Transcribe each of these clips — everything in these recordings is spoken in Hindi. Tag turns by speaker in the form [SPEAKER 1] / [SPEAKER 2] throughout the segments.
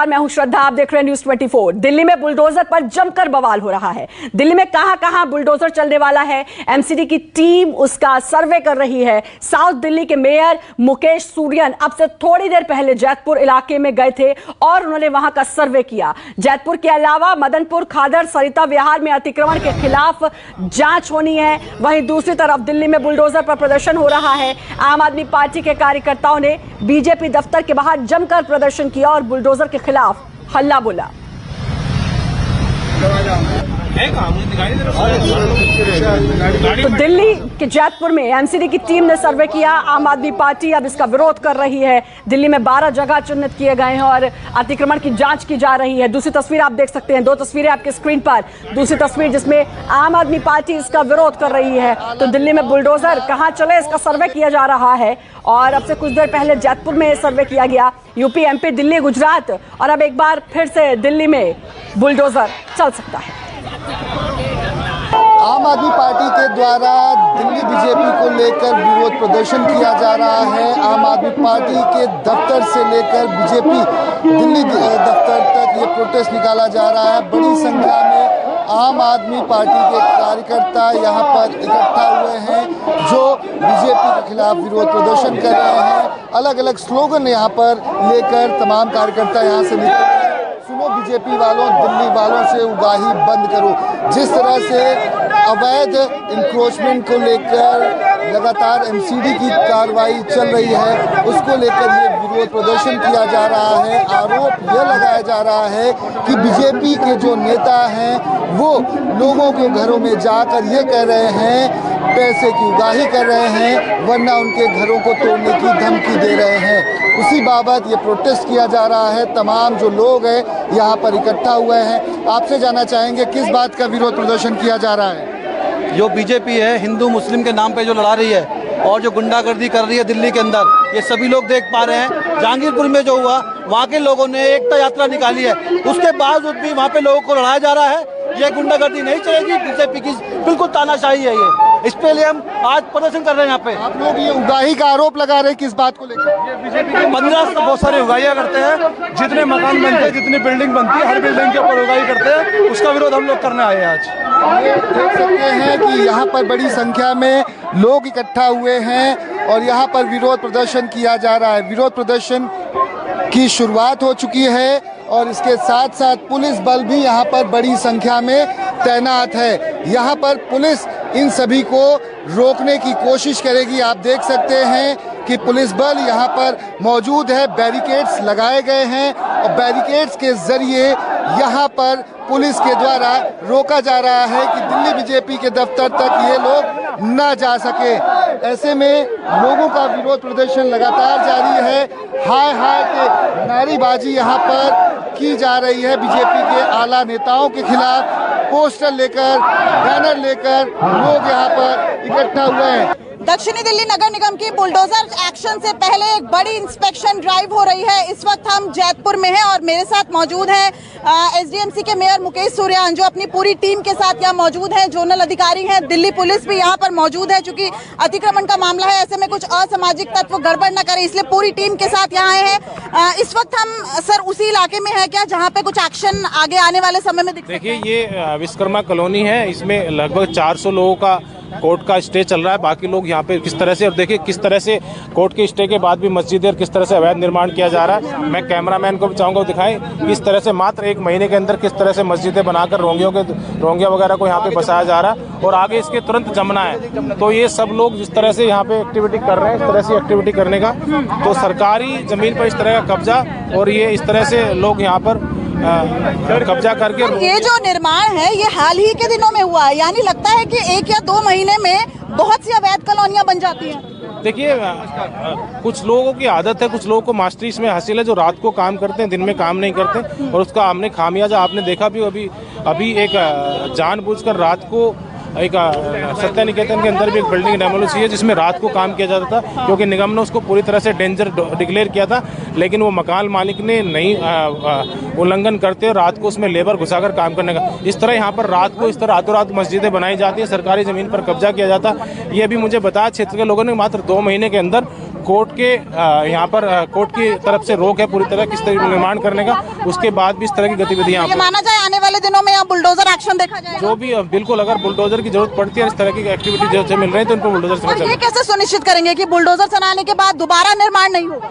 [SPEAKER 1] नमस्कार, मैं हूं श्रद्धा, आप देख रहे हैं न्यूज़ 24। दिल्ली में बुलडोजर पर जमकर बवाल हो रहा है। दिल्ली में कहां बुलडोजर चलने वाला है, एमसीडी की टीम उसका सर्वे कर रही है। साउथ दिल्ली के मेयर मुकेश सूर्यन अब से थोड़ी देर पहले जैतपुर इलाके में गए थे और उन्होंने वहां का सर्वे किया। जैतपुर के अलावा मदनपुर, खादर, सरिता विहार में अतिक्रमण के खिलाफ जांच होनी है। वहीं दूसरी तरफ दिल्ली में बुलडोजर पर प्रदर्शन हो रहा है। आम आदमी पार्टी के कार्यकर्ताओं ने बीजेपी दफ्तर के बाहर जमकर प्रदर्शन किया और बुलडोजर के खिलाफ हल्ला बोला। तो दिल्ली के जैतपुर में एमसीडी की टीम ने सर्वे किया। आम आदमी पार्टी अब इसका विरोध कर रही है। दिल्ली में 12 जगह चिन्हित किए गए हैं और अतिक्रमण की जांच की जा रही है। दूसरी तस्वीर आप देख सकते हैं, 2 तस्वीरें आपके स्क्रीन पर। दूसरी तस्वीर जिसमें आम आदमी पार्टी इसका विरोध कर रही है। तो दिल्ली में बुलडोजर कहां चले, इसका सर्वे किया जा रहा है और अब से कुछ देर पहले जैतपुर में सर्वे किया गया। यूपी, एमपी, दिल्ली, गुजरात और अब एक बार फिर से दिल्ली में बुलडोजर चल सकता है।
[SPEAKER 2] आम आदमी पार्टी के द्वारा दिल्ली बीजेपी को लेकर विरोध प्रदर्शन किया जा रहा है। आम आदमी पार्टी के दफ्तर से लेकर बीजेपी दिल्ली दफ्तर तक ये प्रोटेस्ट निकाला जा रहा है। बड़ी संख्या में आम आदमी पार्टी के कार्यकर्ता यहाँ पर इकट्ठा हुए हैं जो बीजेपी के खिलाफ विरोध प्रदर्शन कर रहे हैं। अलग अलग स्लोगन यहाँ पर लेकर तमाम कार्यकर्ता यहाँ से निकले हैं। सुनो बीजेपी वालों, दिल्ली वालों से उगाही बंद करो। जिस तरह से अवैध इंक्रोचमेंट को लेकर लगातार एमसीडी की कार्रवाई चल रही है, उसको लेकर ये विरोध प्रदर्शन किया जा रहा है। आरोप यह लगाया जा रहा है कि बीजेपी के जो नेता हैं वो लोगों के घरों में जाकर ये कह रहे हैं, पैसे की उगाही कर रहे हैं, वरना उनके घरों को तोड़ने की धमकी दे रहे हैं। उसी बाबत ये प्रोटेस्ट किया जा रहा है। तमाम जो लोग हैं यहाँ पर इकट्ठा हुए हैं। आपसे जानना चाहेंगे किस बात का विरोध प्रदर्शन किया जा रहा है?
[SPEAKER 3] जो बीजेपी है हिंदू मुस्लिम के नाम पे जो लड़ा रही है और जो गुंडागर्दी कर रही है दिल्ली के अंदर, ये सभी लोग देख पा रहे हैं। जहांगीरपुर में जो हुआ, वहाँ के लोगों ने एकता यात्रा निकाली है, उसके बावजूद भी वहाँ पे लोगों को लड़ाया जा रहा है। ये गुंडागर्दी नहीं चलेगी, बीजेपी की बिल्कुल तानाशाही है ये। इस पे लिए हम आज प्रदर्शन कर रहे हैं। यहाँ पे
[SPEAKER 2] आप लोग ये उगाही का आरोप लगा रहे हैं, किस बात को लेकर?
[SPEAKER 3] ये बीजेपी के 15 बहुत सारे उगाहियाँ करते हैं। जितने मकान बनते हैं, जितनी बिल्डिंग बनती है, हर बिल्डिंग के ऊपर उगाही करते हैं। उसका विरोध हम लोग करने आए हैं आज।
[SPEAKER 2] ये देख सकते हैं कि यहाँ पर बड़ी संख्या में लोग इकट्ठा हुए हैं और यहाँ पर विरोध प्रदर्शन किया जा रहा है। विरोध प्रदर्शन की शुरुआत हो चुकी है और इसके साथ साथ पुलिस बल भी यहाँ पर बड़ी संख्या में तैनात है। यहाँ पर पुलिस इन सभी को रोकने की कोशिश करेगी। आप देख सकते हैं कि पुलिस बल यहाँ पर मौजूद है। बैरिकेड्स लगाए गए हैं और बैरिकेड्स के जरिए यहाँ पर पुलिस के द्वारा रोका जा रहा है कि दिल्ली बीजेपी के दफ्तर तक ये लोग न जा सके। ऐसे में लोगों का विरोध प्रदर्शन लगातार जारी है। हाय हाय के नारेबाजी यहाँ पर की जा रही है। बीजेपी के आला नेताओं के खिलाफ पोस्टर लेकर, बैनर लेकर लोग यहाँ पर इकट्ठा हुए हैं।
[SPEAKER 4] दक्षिणी दिल्ली नगर निगम की बुलडोजर एक्शन से पहले एक बड़ी इंस्पेक्शन ड्राइव हो रही है। इस वक्त हम जैतपुर में हैं और मेरे साथ मौजूद हैं एसडीएमसी के मेयर मुकेश सूर्यन, जो अपनी पूरी टीम के साथ यहाँ मौजूद हैं। जोनल अधिकारी हैं, दिल्ली पुलिस भी यहाँ पर मौजूद है। चूंकि अतिक्रमण का मामला है, ऐसे में कुछ असामाजिक तत्व गड़बड़ न करें, इसलिए पूरी टीम के साथ यहाँ आए हैं। इस वक्त हम सर उसी इलाके में है क्या जहाँ पे कुछ एक्शन आगे आने वाले समय में?
[SPEAKER 5] देखिए, ये विश्वकर्मा कॉलोनी है। इसमें लगभग 400 लोगों का कोर्ट का स्टे चल रहा है। बाकी लोग यहाँ पे किस तरह से, और देखिए किस तरह से कोर्ट के स्टे के बाद भी मस्जिदें और किस तरह से अवैध निर्माण किया जा रहा है। मैं कैमरामैन को भी चाहूँगा दिखाएं किस तरह से मात्र 1 महीने के अंदर किस तरह से मस्जिदें बनाकर रोंगिया वगैरह को यहाँ पे बसाया जा रहा है और आगे इसके तुरंत जमना है। तो ये सब लोग जिस तरह से यहाँ पे एक्टिविटी कर रहे हैं, इस तरह से एक्टिविटी करने का, तो सरकारी जमीन पर इस तरह का कब्जा और ये इस तरह से लोग यहाँ पर कब्जा करके।
[SPEAKER 4] ये जो निर्माण है ये हाल ही के दिनों में हुआ है, यानी लगता है कि 1 या 2 महीने में बहुत सी अवैध कॉलोनियां बन जाती हैं।
[SPEAKER 5] देखिए, कुछ लोगों की आदत है, कुछ लोगों को मास्टरी इसमें हासिल है, जो रात को काम करते हैं, दिन में काम नहीं करते और उसका हमने खामियाजा आपने देखा भी। अभी एक जानबूझकर रात को एक सत्या निकेतन के अंदर भी एक बिल्डिंग डेमोलिश हुई है जिसमें रात को काम किया जाता था, क्योंकि निगम ने उसको पूरी तरह से डेंजर डिक्लेयर किया था, लेकिन वो मकान मालिक ने नहीं उल्लंघन करते और रात को उसमें लेबर घुसाकर काम करने का। इस तरह यहाँ पर रात को इस तरह रातों रात मस्जिदें बनाई जाती है, सरकारी ज़मीन पर कब्जा किया जाता। ये भी मुझे बताया क्षेत्र के लोगों ने मात्र 2 महीने के अंदर कोर्ट के यहाँ पर कोर्ट की तरफ से रोक है पूरी तरह किस तरह निर्माण करने का, उसके बाद भी इस तरह की गतिविधियां
[SPEAKER 4] ये माना जाए आने वाले दिनों में यहाँ बुलडोजर एक्शन देखा जाएगा।
[SPEAKER 5] जो भी बिल्कुल अगर बुलडोजर की जरूरत पड़ती है, इस तरह की एक्टिविटी जैसे मिल रही है तो उन पर बुलडोजर
[SPEAKER 4] और ये कैसे सुनिश्चित करेंगे कि बुलडोजर चलाने के बाद दोबारा निर्माण नहीं होगा?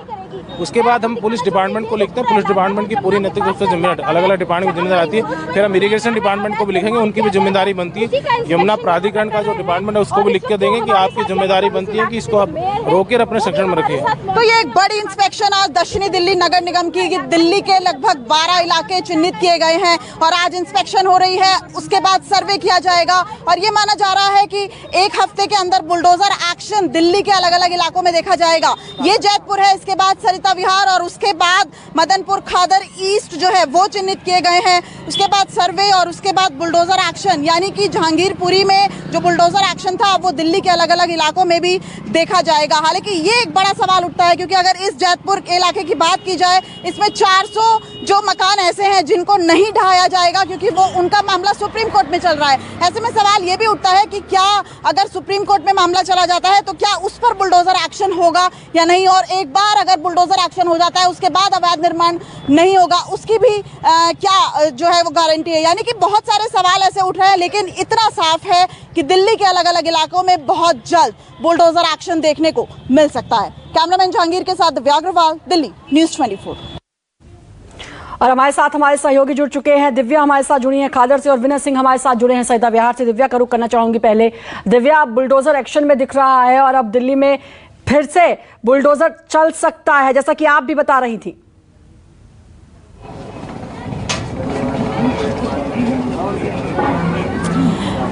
[SPEAKER 5] उसके बाद हम पुलिस डिपार्टमेंट को लिखते हैं, पुलिस डिपार्टमेंट की पूरी नैतिक रूप से जिम्मेदारी अलग अलग डिपार्टमेंट की जिम्मेदारी आती है। फिर हम इरिगेशन डिपार्टमेंट को भी लिखेंगे, उनकी भी जिम्मेदारी बनती है। यमुना प्राधिकरण का जो डिपार्टमेंट है उसको भी लिख के देंगे कि आपकी जिम्मेदारी बनती है कि इसको आप रोके अपने सेक्शन में रखिए।
[SPEAKER 4] तो ये एक बड़ी इंस्पेक्शन आज दक्षिणी दिल्ली नगर निगम की, दिल्ली के लगभग 12 इलाके चिन्हित किए गए हैं और आज इंस्पेक्शन हो रही है, उसके बाद सर्वे किया जाएगा और ये माना जा रहा है कि एक हफ्ते के अंदर बुलडोजर एक्शन दिल्ली के अलग अलग इलाकों में देखा जाएगा। ये जैतपुर है, इसके बाद सरिता विहार और उसके बाद मदनपुर खादर ईस्ट जो है वो चिन्हित किए गए हैं। उसके बाद सर्वे और उसके बाद बुलडोजर एक्शन, यानी कि जहांगीरपुरी में जो बुलडोजर एक्शन था वो दिल्ली के अलग अलग इलाकों में भी देखा जाएगा। हालांकि ये एक बड़ा सवाल उठता है क्योंकि अगर इस जैतपुर के इलाके की बात की जाए, इसमें 400 जो मकान ऐसे हैं जिनको नहीं ढहाया जाएगा क्योंकि वो उनका मामला सुप्रीम कोर्ट में चल रहा है। ऐसे में सवाल ये भी उठता है कि क्या अगर सुप्रीम कोर्ट में मामला चला जाता है तो क्या उस पर बुलडोजर एक्शन होगा या नहीं, और एक बार अगर बुलडोजर एक्शन हो जाता है उसके बाद अवैध निर्माण नहीं होगा, उसकी भी क्या जो है वो गारंटी है। यानी कि बहुत सारे सवाल ऐसे उठ रहे हैं, लेकिन इतना साफ है कि दिल्ली के अलग अलग इलाकों में बहुत जल्द बुलडोजर एक्शन देखने को मिल सकता है। कैमरामैन जहांगीर के साथ दिव्या अग्रवाल, दिल्ली न्यूज़ 24।
[SPEAKER 1] और हमारे साथ हमारे सहयोगी जुड़ चुके हैं। दिव्या हमारे साथ जुड़ी हैं खादर से और विनय सिंह हमारे साथ जुड़े हैं सरिता विहार से। दिव्या का रुख करना चाहूंगी पहले। दिव्या, बुलडोजर एक्शन में दिख रहा है और अब दिल्ली में फिर से बुलडोजर चल सकता है, जैसा कि आप भी बता रही थी।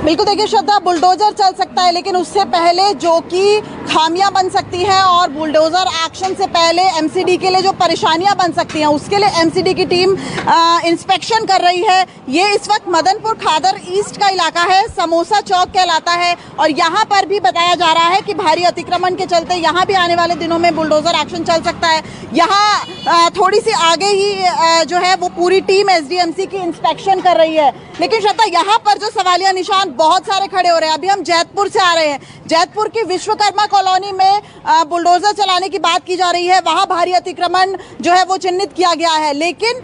[SPEAKER 4] बिल्कुल, देखिए श्रद्धा, बुलडोजर चल सकता है लेकिन उससे पहले जो कि खामियां बन सकती हैं और बुलडोजर एक्शन से पहले एमसीडी के लिए जो परेशानियां बन सकती हैं उसके लिए एमसीडी की टीम इंस्पेक्शन कर रही है। ये इस वक्त मदनपुर खादर ईस्ट का इलाका है, समोसा चौक कहलाता है और यहाँ पर भी बताया जा रहा है कि भारी अतिक्रमण के चलते यहाँ भी आने वाले दिनों में बुलडोजर एक्शन चल सकता है। यहाँ थोड़ी सी आगे ही जो है वो पूरी टीम एसडीएमसी की इंस्पेक्शन कर रही है। लेकिन श्रद्धा, यहाँ पर जो सवालिया निशान बहुत सारे खड़े हो रहे हैं। अभी हम जैतपुर से आ रहे हैं, जैतपुर की विश्वकर्मा कॉलोनी में बुलडोजर चलाने की बात की जा रही है, वहां भारी अतिक्रमण जो है वो चिन्हित किया गया है। लेकिन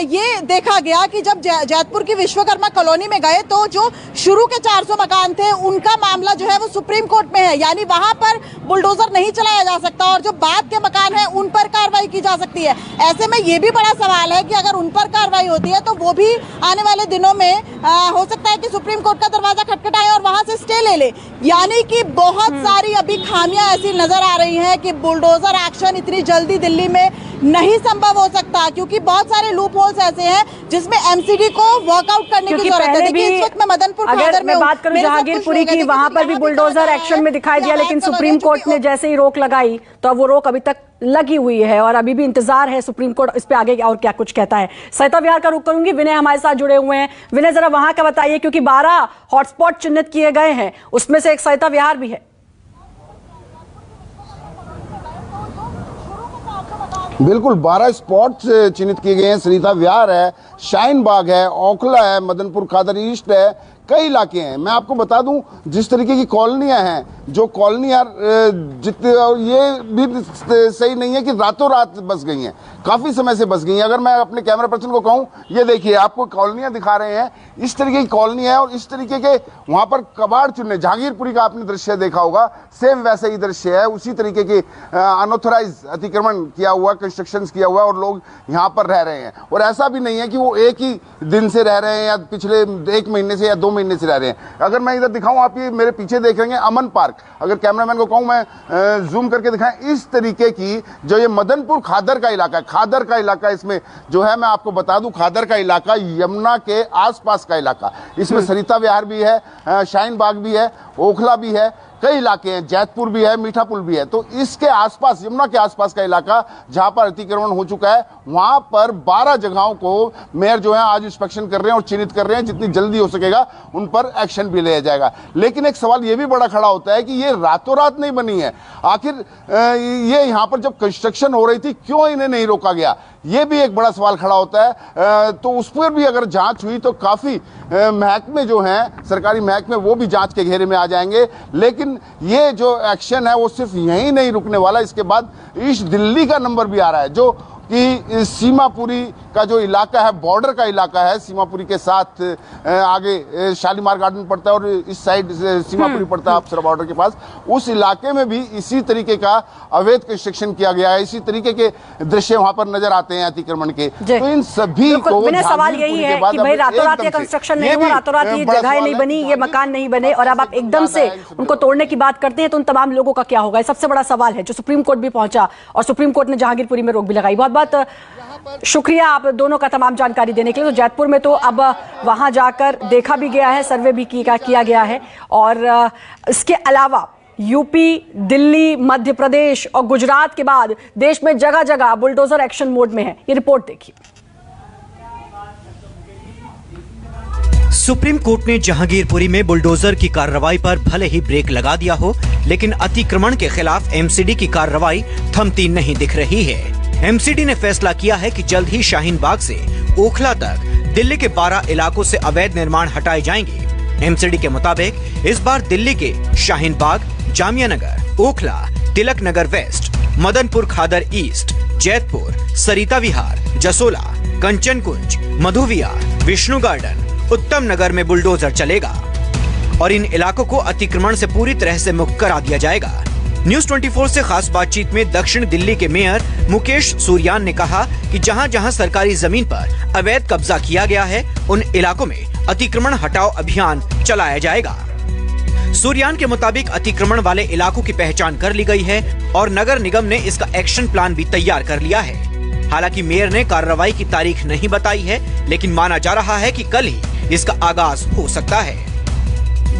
[SPEAKER 4] ये देखा गया कि जब जैतपुर की विश्वकर्मा कॉलोनी में गए तो जो शुरू के 400 मकान थे उनका मामला जो है वो सुप्रीम कोर्ट में है, यानी वहां पर बुलडोजर नहीं चलाया जा सकता और जो बाद के मकान है उन पर कार्रवाई की जा सकती है। ऐसे में ये भी बड़ा सवाल है कि अगर उन पर कार्रवाई होती है तो वो भी आने वाले दिनों में हो सकता है कि सुप्रीम कोर्ट का दरवाजा खटखटाए और वहां से स्टे ले ले। यानी कि बहुत सारी अभी खामियां ऐसी नजर आ रही हैं कि बुलडोजर एक्शन इतनी जल्दी दिल्ली में नहीं संभव हो सकता क्योंकि बहुत सारे लूप होल्स ऐसे हैं जिसमें एमसीडी को वर्कआउट करने की जरूरत है। देखिए इस वक्त मैं मदनपुर खादर में
[SPEAKER 1] बात करूं जहांगीरपुरी की, वहां पर भी बुलडोजर एक्शन में दिखाई दिया लेकिन सुप्रीम कोर्ट ने जैसे ही रोक लगाई तो अब वो रोक अभी तक लगी हुई है और अभी भी इंतजार है सुप्रीम कोर्ट इस पे आगे और क्या कुछ कहता है। सरिता विहार का रुख करूंगी, विनय हमारे साथ जुड़े हुए हैं। विनय, जरा वहां का बताइए क्योंकि 12 हॉटस्पॉट चिन्हित किए गए हैं, उसमें से एक सरिता विहार भी है।
[SPEAKER 6] बिल्कुल 12 स्पॉट चिन्हित किए गए हैं। सरिता विहार है, शाहीन बाग है, ओखला है, मदनपुर खादर ईस्ट है, कई इलाके हैं। मैं आपको बता दूं जिस तरीके की कॉलोनियां हैं, जो कॉलोनियां जितने, ये भी सही नहीं है कि रातों रात बस गई हैं, काफ़ी समय से बस गई हैं। अगर मैं अपने कैमरा पर्सन को कहूं, ये देखिए आपको कॉलोनियां दिखा रहे हैं, इस तरीके की कॉलोनी है और इस तरीके के वहां पर कबाड़ चुनने, जहांगीरपुरी का आपने दृश्य देखा होगा, सेम वैसे ही दृश्य है। उसी तरीके के अनऑथराइज अतिक्रमण किया हुआ, कंस्ट्रक्शन किया हुआ और लोग यहाँ पर रह रहे हैं। और ऐसा भी नहीं है कि वो एक ही दिन से रह रहे हैं या पिछले 1 महीने से या 2 महीने से रह रहे हैं। अगर मैं इधर दिखाऊं, आप ये मेरे पीछे देख रहे हैं अमन पार्क, अगर कैमरामैन को कहूं मैं जूम करके दिखाएं, इस तरीके की जो ये मदनपुर खादर का इलाका है, खादर का इलाका इसमें जो है, मैं आपको बता दूं खादर का इलाका यमुना के आसपास का इलाका, इसमें सरिता विहार भी है, शाहीन बाग भी है, ओखला भी है, कई इलाके हैं, जैतपुर भी है, मीठापुर भी है। तो इसके आसपास, यमुना के आसपास का इलाका जहां पर अतिक्रमण हो चुका है, वहां पर 12 जगहों को मेयर जो है आज इंस्पेक्शन कर रहे हैं और चिन्हित कर रहे हैं। जितनी जल्दी हो सकेगा उन पर एक्शन भी लिया जाएगा। लेकिन एक सवाल यह भी बड़ा खड़ा होता है कि ये रातों रात नहीं बनी है, आखिर ये यहाँ पर जब कंस्ट्रक्शन हो रही थी क्यों इन्हें नहीं रोका गया, ये भी एक बड़ा सवाल खड़ा होता है। तो उस पर भी अगर जांच हुई तो काफ़ी महकमे जो हैं, सरकारी महकमे, वो भी जांच के घेरे में आ जाएंगे। लेकिन ये जो एक्शन है वो सिर्फ यहीं नहीं रुकने वाला, इसके बाद ईस्ट दिल्ली का नंबर भी आ रहा है, जो कि सीमापुरी का जो इलाका है, बॉर्डर का इलाका है, सीमापुरी के साथ आगे शालीमार गार्डन पड़ता है और इस साइड सीमापुरी पड़ता है अप्सरा बॉर्डर के पास। उस इलाके में भी इसी तरीके का अवैध कंस्ट्रक्शन किया गया है, इसी तरीके के दृश्य वहां पर नजर आते हैं अतिक्रमण के। तो इन सभी को
[SPEAKER 1] सवाल यही है कि भाई रातों रात ये कंस्ट्रक्शन नहीं हुआ, रातों रात ये जगह नहीं बनी, ये मकान नहीं बने, और अब आप एकदम से उनको तोड़ने की बात करते हैं तो उन तमाम लोगों का क्या होगा? सबसे बड़ा सवाल है जो सुप्रीम कोर्ट भी पहुंचा और सुप्रीम कोर्ट ने जहांगीरपुरी में रोक भी लगाई। बहुत शुक्रिया आप दोनों का तमाम जानकारी देने के लिए। तो जैतपुर में तो अब वहां जाकर देखा भी गया है, सर्वे भी किया गया है, और इसके अलावा यूपी, दिल्ली, मध्य प्रदेश और गुजरात के बाद देश में जगह जगह बुलडोजर एक्शन मोड में है। ये रिपोर्ट देखिए।
[SPEAKER 7] सुप्रीम कोर्ट ने जहांगीरपुरी में बुलडोजर की कार्रवाई पर भले ही ब्रेक लगा दिया हो, लेकिन अतिक्रमण के खिलाफ एमसीडी की कार्रवाई थमती नहीं दिख रही है। एमसीडी ने फैसला किया है कि जल्द ही शाहीन बाग से ओखला तक दिल्ली के 12 इलाकों से अवैध निर्माण हटाए जाएंगे। एमसीडी के मुताबिक इस बार दिल्ली के शाहीन बाग, जामिया नगर, ओखला, तिलक नगर वेस्ट, मदनपुर खादर ईस्ट, जैतपुर, सरिता विहार, जसोला, कंचन कुंज, मधु विहार, विष्णु गार्डन, उत्तम नगर में बुलडोजर चलेगा और इन इलाकों को अतिक्रमण से पूरी तरह से मुक्त करा दिया जाएगा। न्यूज 24 से खास बातचीत में दक्षिण दिल्ली के मेयर मुकेश सूर्यान ने कहा कि जहां-जहां सरकारी जमीन पर अवैध कब्जा किया गया है उन इलाकों में अतिक्रमण हटाओ अभियान चलाया जाएगा। सूर्यान के मुताबिक अतिक्रमण वाले इलाकों की पहचान कर ली गई है और नगर निगम ने इसका एक्शन प्लान भी तैयार कर लिया है। हालांकि मेयर ने कार्रवाई की तारीख नहीं बताई है, लेकिन माना जा रहा है कि कल ही इसका आगाज हो सकता है।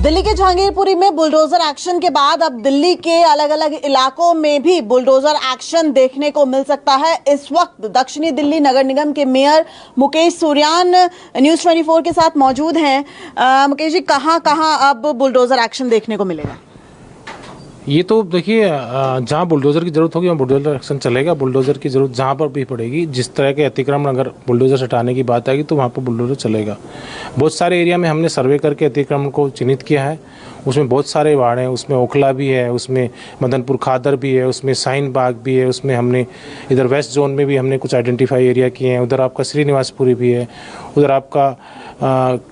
[SPEAKER 4] दिल्ली के जहांगीरपुरी में बुलडोजर एक्शन के बाद अब दिल्ली के अलग अलग इलाकों में भी बुलडोजर एक्शन देखने को मिल सकता है। इस वक्त दक्षिणी दिल्ली नगर निगम के मेयर मुकेश सूर्यान न्यूज 24 के साथ मौजूद हैं। मुकेश जी, कहां अब बुलडोजर एक्शन देखने को मिलेगा?
[SPEAKER 5] ये तो देखिए, जहाँ बुलडोजर की जरूरत होगी वहाँ बुलडोजर एक्शन चलेगा। बुलडोजर की जरूरत जहाँ पर भी पड़ेगी, जिस तरह के अतिक्रमण अगर बुलडोजर से हटाने की बात आएगी तो वहाँ पर बुलडोजर चलेगा। बहुत सारे एरिया में हमने सर्वे करके अतिक्रमण को चिन्हित किया है। उसमें बहुत सारे वार्ड हैं, उसमें ओखला भी है, उसमें मदनपुर खादर भी है, उसमें शाहीन बाग भी है, उसमें हमने इधर वेस्ट जोन में भी हमने कुछ आइडेंटिफाई एरिया किए हैं, उधर आपका श्रीनिवासपुरी भी है, उधर आपका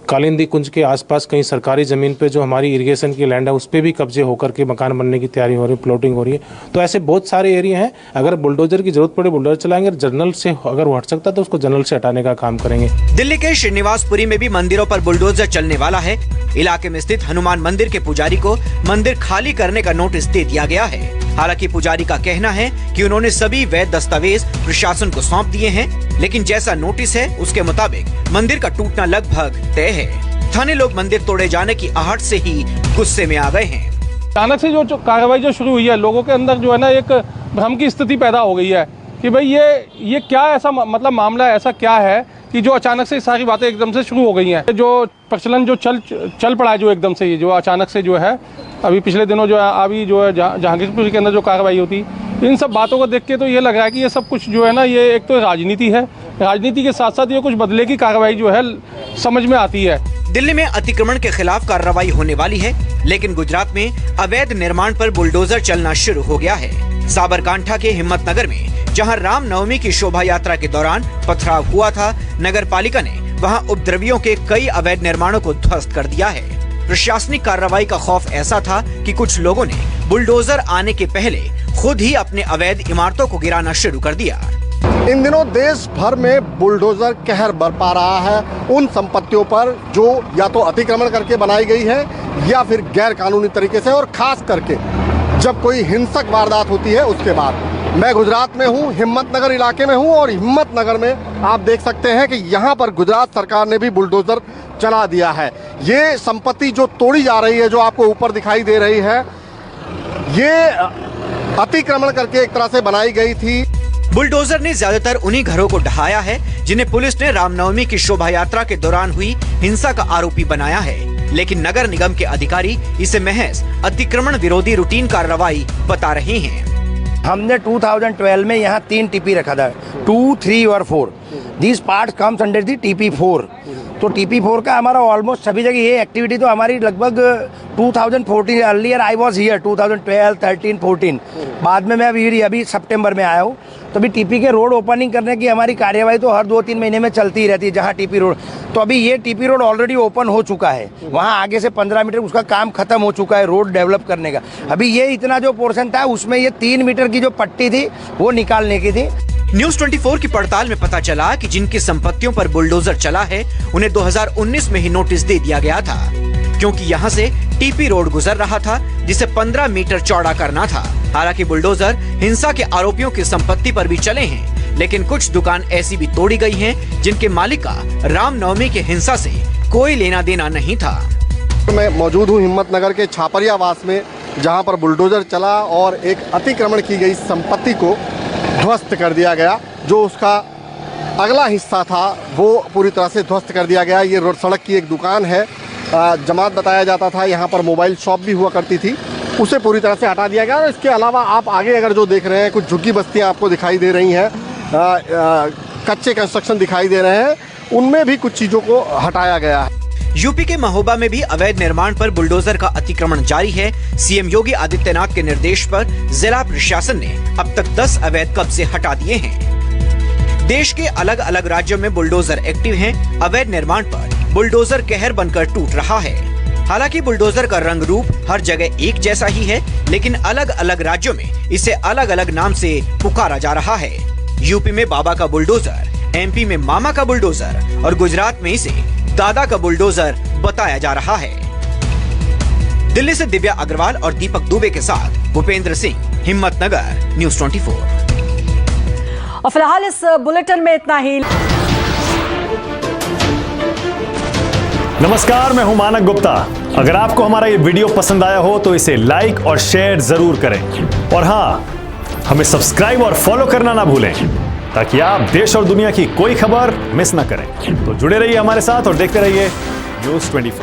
[SPEAKER 5] कालिंदी कुंज के आसपास कहीं सरकारी ज़मीन पे जो हमारी इरिगेशन की लैंड है उस पर भी कब्जे होकर के मकान बनने की तैयारी हो रही है, प्लॉटिंग हो रही है। तो ऐसे बहुत सारे एरिया हैं, अगर बुलडोजर की जरूरत पड़े बुलडोजर चलाएंगे, जनरल से अगर वो हट सकता है तो उसको जनरल से हटाने का काम करेंगे।
[SPEAKER 7] दिल्ली के श्रीनिवासपुरी में भी मंदिरों पर बुलडोजर चलने वाला है। इलाके में स्थित हनुमान मंदिर के पुजारी को मंदिर खाली करने का नोटिस दे दिया गया है। हालांकि पुजारी का कहना है कि उन्होंने सभी वैध दस्तावेज प्रशासन को सौंप दिए हैं, लेकिन जैसा नोटिस है उसके मुताबिक मंदिर का टूटना लगभग तय है। स्थानीय लोग मंदिर तोड़े जाने की आहट से ही गुस्से में आ गए हैं।
[SPEAKER 8] अचानक से जो कार्रवाई जो शुरू हुई है, लोगों के अंदर जो है ना एक भ्रम की स्थिति पैदा हो गई है कि भाई ये क्या ऐसा मतलब मामला ऐसा क्या है कि जो अचानक से सारी बातें एकदम से शुरू हो गई हैं। जो प्रचलन जो चल पड़ा है, जो एकदम से ये जो अचानक से जो है अभी पिछले दिनों जो है अभी जो है जहांगीरपुर के अंदर जो कार्रवाई होती, इन सब बातों को देख के तो ये लग रहा है कि ये सब कुछ जो है ना ये एक तो राजनीति है, राजनीति के साथ साथ ये कुछ बदले की कार्रवाई जो है समझ में आती है।
[SPEAKER 7] दिल्ली में अतिक्रमण के खिलाफ कार्रवाई होने वाली है, लेकिन गुजरात में अवैध निर्माण पर बुलडोजर चलना शुरू हो गया है। साबरकांठा के हिम्मतनगर में जहां रामनवमी की शोभा यात्रा के दौरान पथराव हुआ था, नगर पालिका ने वहां उपद्रवियों के कई अवैध निर्माणों को ध्वस्त कर दिया है। प्रशासनिक कार्रवाई का खौफ ऐसा था कि कुछ लोगों ने बुलडोजर आने के पहले खुद ही अपने अवैध इमारतों को गिराना शुरू कर दिया।
[SPEAKER 9] इन दिनों देश भर में बुलडोजर कहर बरपा रहा है उन संपत्तियों पर जो या तो अतिक्रमण करके बनाई गई है या फिर गैर कानूनी तरीके से, और खास करके जब कोई हिंसक वारदात होती है उसके बाद। मैं गुजरात में हूँ, हिम्मतनगर इलाके में हूँ, और हिम्मतनगर में आप देख सकते हैं कि यहाँ पर गुजरात सरकार ने भी बुलडोजर चला दिया है। ये संपत्ति जो तोड़ी जा रही है, जो आपको ऊपर दिखाई दे रही है, ये अतिक्रमण करके एक तरह से बनाई गई थी।
[SPEAKER 7] बुलडोजर ने ज्यादातर उन्हीं घरों को ढहाया है जिन्हें पुलिस ने रामनवमी की शोभा यात्रा के दौरान हुई हिंसा का आरोपी बनाया है, लेकिन नगर निगम के अधिकारी इसे महज अतिक्रमण विरोधी रूटीन कार्रवाई बता रहे हैं।
[SPEAKER 10] हमने 2012 में यहाँ 3 टीपी रखा था, 2, 3 और 4। This part comes under the TP4। तो TP4 का हमारा ऑलमोस्ट सभी जगह ये एक्टिविटी तो हमारी लगभग 2014 अर्लियर आई वॉज हियर 2012, 13, 14। बाद में मैं अभी सितंबर में आया हूँ। तो अभी टीपी के रोड ओपनिंग करने की हमारी कार्यवाही तो हर 2-3 महीने में चलती ही रहती है। जहाँ टीपी रोड, तो अभी ये टीपी रोड ऑलरेडी ओपन हो चुका है, वहाँ आगे से 15 मीटर उसका काम खत्म हो चुका है रोड डेवलप करने का। अभी ये इतना जो पोर्शन था उसमें ये 3 मीटर की जो पट्टी थी वो निकालने की थी।
[SPEAKER 7] न्यूज 24 की पड़ताल में पता चला कि जिनकी संपत्तियों पर बुलडोजर चला है उन्हें 2019 में ही नोटिस दे दिया गया था, क्योंकि यहाँ से टीपी रोड गुजर रहा था जिसे 15 मीटर चौड़ा करना था। हालांकि बुलडोजर हिंसा के आरोपियों की संपत्ति पर भी चले हैं, लेकिन कुछ दुकान ऐसी भी तोड़ी गई हैं जिनके मालिक का रामनवमी की हिंसा से कोई लेना देना नहीं था।
[SPEAKER 9] मैं मौजूद हूँ हिम्मतनगर के छापरियावास में, जहाँ पर बुलडोजर चला और एक अतिक्रमण की गई संपत्ति को ध्वस्त कर दिया गया। जो उसका अगला हिस्सा था वो पूरी तरह से ध्वस्त कर दिया गया। ये रोड सड़क की एक दुकान है, जमात बताया जाता था, यहाँ पर मोबाइल शॉप भी हुआ करती थी, उसे पूरी तरह से हटा दिया गया। और इसके अलावा आप आगे अगर जो देख रहे हैं कुछ झुग्गी बस्तियाँ आपको दिखाई दे रही हैं, कच्चे कंस्ट्रक्शन दिखाई दे रहे हैं, उनमें भी कुछ चीज़ों को हटाया गया है।
[SPEAKER 7] यूपी के महोबा में भी अवैध निर्माण पर बुलडोजर का अतिक्रमण जारी है। सीएम योगी आदित्यनाथ के निर्देश पर जिला प्रशासन ने अब तक 10 अवैध कब्जे हटा दिए हैं। देश के अलग अलग राज्यों में बुलडोजर एक्टिव हैं। अवैध निर्माण पर बुलडोजर कहर बनकर टूट रहा है। हालांकि बुलडोजर का रंग रूप हर जगह एक जैसा ही है, लेकिन अलग अलग राज्यों में इसे अलग अलग नाम से पुकारा जा रहा है। यूपी में बाबा का बुलडोजर, MP में मामा का बुलडोजर और गुजरात में इसे दादा का बुलडोजर बताया जा रहा है। दिल्ली से दिव्या अग्रवाल और दीपक दुबे के साथ भूपेंद्र सिंह, हिम्मतनगर, न्यूज 24।
[SPEAKER 1] और फिलहाल इस बुलेटिन में इतना ही।
[SPEAKER 11] नमस्कार, मैं हूं मानक गुप्ता। अगर आपको हमारा ये वीडियो पसंद आया हो तो इसे लाइक और शेयर जरूर करें, और हां, हमें सब्सक्राइब और फॉलो करना ना भूलें ताकि आप देश और दुनिया की कोई खबर मिस ना करें। तो जुड़े रहिए हमारे साथ और देखते रहिए न्यूज 24।